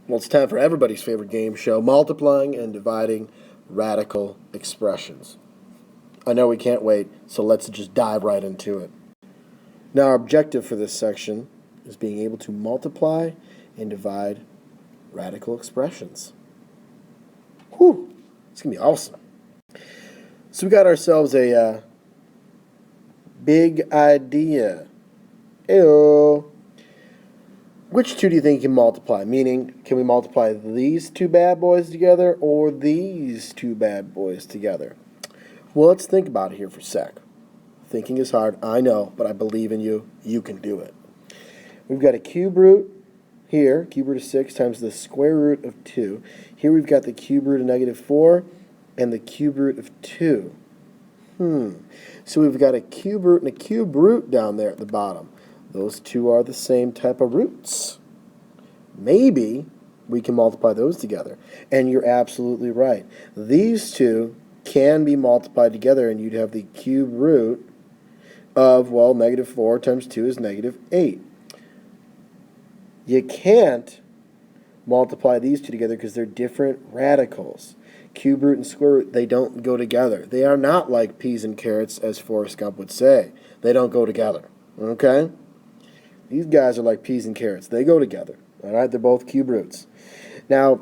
Well, it's time for everybody's favorite game show, multiplying and dividing radical expressions. I know we can't wait, so let's just dive right into it. Now, our objective for this section is being able to multiply and divide radical expressions. Whew, it's going to be awesome. So we got ourselves a big idea. Ew. Which two do you think you can multiply? Meaning, can we multiply these two bad boys together or these two bad boys together? Well, let's think about it here for a sec. Thinking is hard, I know, but I believe in you. You can do it. We've got a cube root here, cube root of 6 times the square root of 2. Here we've got the cube root of -4 and the cube root of 2. So we've got a cube root and a cube root down there at the bottom. Those two are the same type of roots. Maybe we can multiply those together. And you're absolutely right. These two can be multiplied together, and you'd have the cube root of, well, -4 times 2 is -8. You can't multiply these two together because they're different radicals. Cube root and square root, they don't go together. They are not like peas and carrots, as Forrest Gump would say. They don't go together. Okay? These guys are like peas and carrots. They go together. All right? They're both cube roots. Now,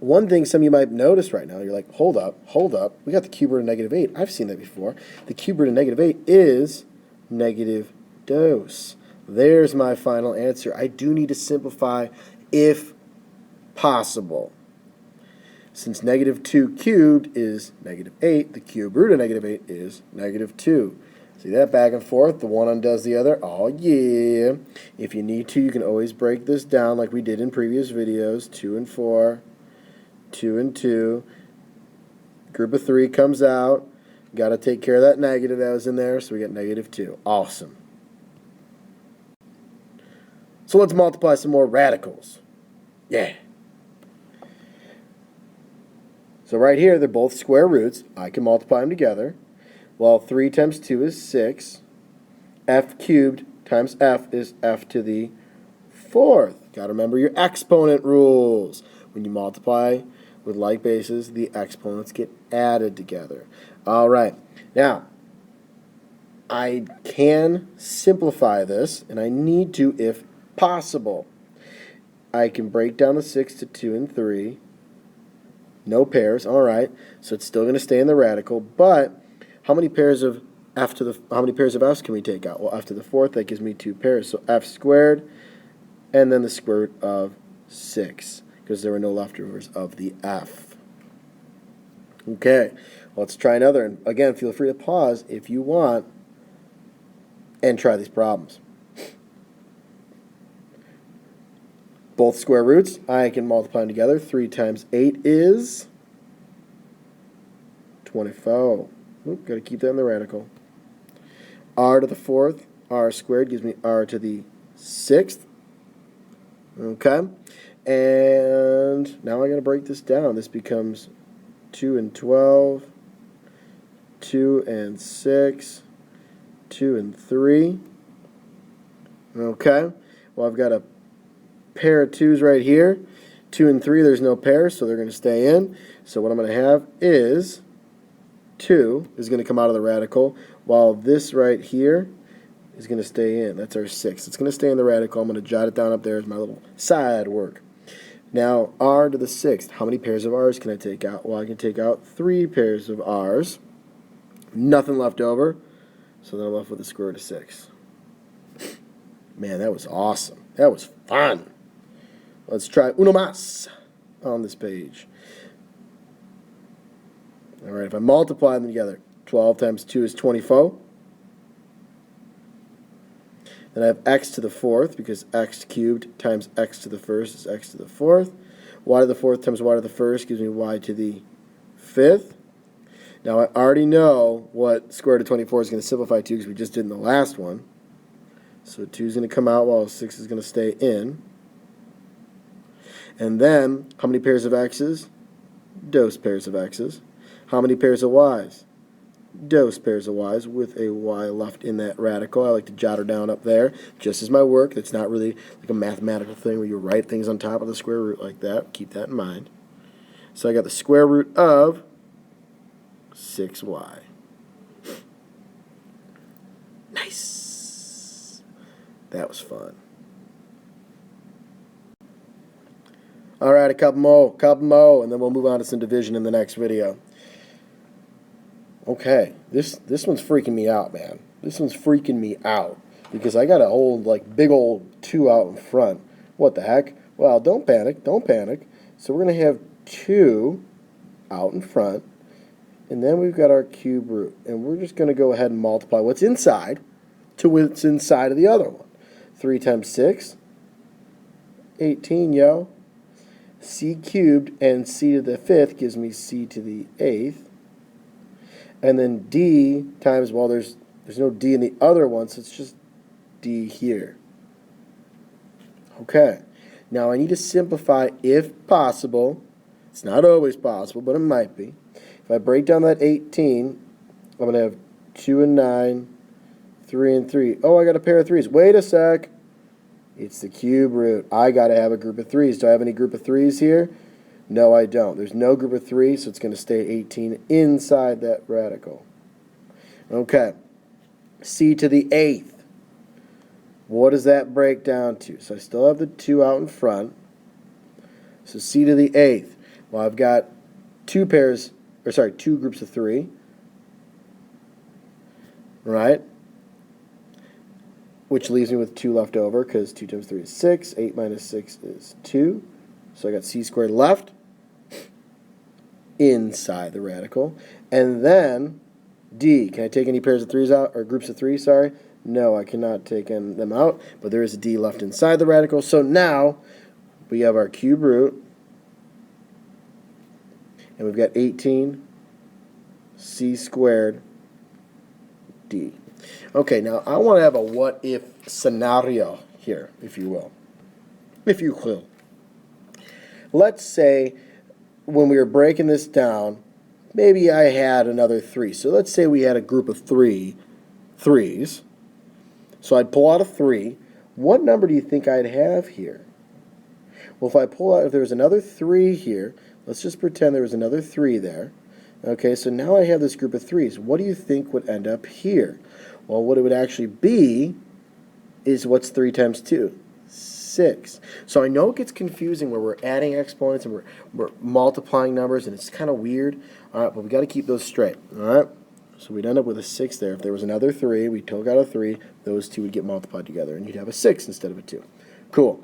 one thing some of you might notice right now, you're like, hold up. We got the cube root of -8. I've seen that before. The cube root of -8 is negative dose. There's my final answer. I do need to simplify if possible. Since -2 cubed is -8, the cube root of -8 is -2. See that back and forth? The one undoes the other. Oh, yeah. If you need to, you can always break this down like we did in previous videos. 2 and 4, 2 and 2. Group of 3 comes out. Got to take care of that negative that was in there, so we get -2. Awesome. So let's multiply some more radicals. Yeah. So right here, they're both square roots. I can multiply them together. Well, 3 times 2 is 6. F cubed times f is f to the 4th. Got to remember your exponent rules. When you multiply with like bases, the exponents get added together. All right. Now, I can simplify this, and I need to if possible. I can break down the 6 to 2 and 3. No pairs. All right. So it's still going to stay in the radical, but how many pairs of f's can we take out? Well, f to the 4th, that gives me 2 pairs. So f squared, and then the square root of 6, because there were no leftovers of the f. Okay, let's try another. And again, feel free to pause if you want and try these problems. Both square roots, I can multiply them together. 3 times 8 is 24. Got to keep that in the radical. R to the 4th, r squared gives me r to the 6th. Okay. And now I got to break this down. This becomes 2 and 12, 2 and 6, 2 and 3. Okay. Well, I've got a pair of 2's right here. 2 and 3, there's no pairs, so they're going to stay in. So what I'm going to have is 2 is going to come out of the radical, while this right here is going to stay in. That's our 6. It's going to stay in the radical. I'm going to jot it down up there as my little side work. Now, r to the 6th. How many pairs of r's can I take out? Well, I can take out 3 pairs of r's. Nothing left over, so then I'm left with the square root of 6. Man, that was awesome. That was fun. Let's try uno más on this page. All right, if I multiply them together, 12 times 2 is 24. Then I have x to the 4th, because x cubed times x to the 1st is x to the 4th. Y to the 4th times y to the 1st gives me y to the 5th. Now, I already know what square root of 24 is going to simplify to, because we just did in the last one. So 2 is going to come out while 6 is going to stay in. And then, how many pairs of x's? Dose pairs of x's. How many pairs of y's? Dos pairs of y's with a y left in that radical. I like to jot her down up there just as my work. That's not really like a mathematical thing where you write things on top of the square root like that. Keep that in mind. So I got the square root of 6y. Nice. That was fun. All right, a couple more, and then we'll move on to some division in the next video. Okay, this one's freaking me out, man. This one's freaking me out because I got a old, like, big old 2 out in front. What the heck? Well, don't panic, don't panic. So we're going to have 2 out in front, and then we've got our cube root, and we're just going to go ahead and multiply what's inside to what's inside of the other one. 3 times 6, 18, yo. C cubed and c to the 5th gives me c to the 8th. And then d times, well, there's no d in the other one, so it's just d here. Okay. Now I need to simplify if possible. It's not always possible, but it might be. If I break down that 18, I'm going to have 2 and 9, 3 and 3. Oh, I got a pair of 3s. Wait a sec. It's the cube root. I got to have a group of 3s. Do I have any group of 3s here? No, I don't. There's no group of 3, so it's going to stay 18 inside that radical. Okay. C to the 8th. What does that break down to? So I still have the 2 out in front. So c to the 8th. Well, I've got 2 groups of 3. Right? Which leaves me with 2 left over because 2 times 3 is 6. 8 minus 6 is 2. So I got c squared left inside the radical. And then d. Can I take any pairs of 3s out, or groups of 3, sorry? No, I cannot take them out, but there is a d left inside the radical. So now we have our cube root, and we've got 18 c squared d. Okay, now I want to have a what-if scenario here, if you will. If you will. Let's say when we were breaking this down, maybe I had another 3. So let's say we had a group of 3 3s. So I'd pull out a 3. What number do you think I'd have here? Well, if there was another 3 here, let's just pretend there was another 3 there. Okay, so now I have this group of 3s. What do you think would end up here? Well, what it would actually be is what's 3 times 2? 6. So I know it gets confusing where we're adding exponents and we're multiplying numbers, and it's kind of weird. All right, but we got to keep those straight. All right, so we'd end up with a 6 there. If there was another 3, we took out a 3, those 2 would get multiplied together, and you'd have a 6 instead of a 2. Cool.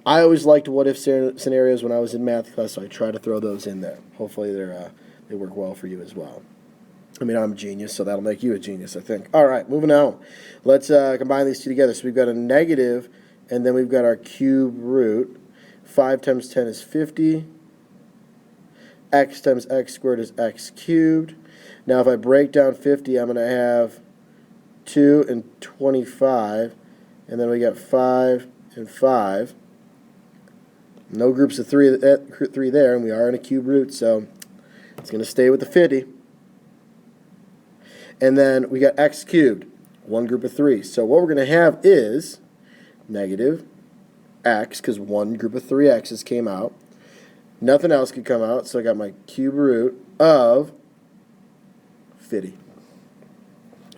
I always liked what-if scenarios when I was in math class, so I try to throw those in there. Hopefully they work well for you as well. I mean, I'm a genius, so that'll make you a genius, I think. All right, moving on. Let's combine these two together. So we've got a negative, and then we've got our cube root. 5 times 10 is 50. X times x squared is x cubed. Now, if I break down 50, I'm going to have 2 and 25, and then we got 5 and 5. No groups of 3 there, and we are in a cube root, so it's going to stay with the 50. And then we got x cubed, 1 group of 3. So what we're going to have is negative x, because 1 group of 3 x's came out. Nothing else could come out, so I got my cube root of 50.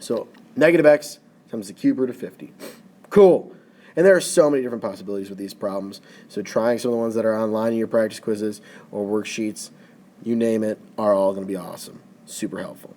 So negative x times the cube root of 50. Cool. And there are so many different possibilities with these problems. So trying some of the ones that are online in your practice quizzes or worksheets, you name it, are all going to be awesome. Super helpful.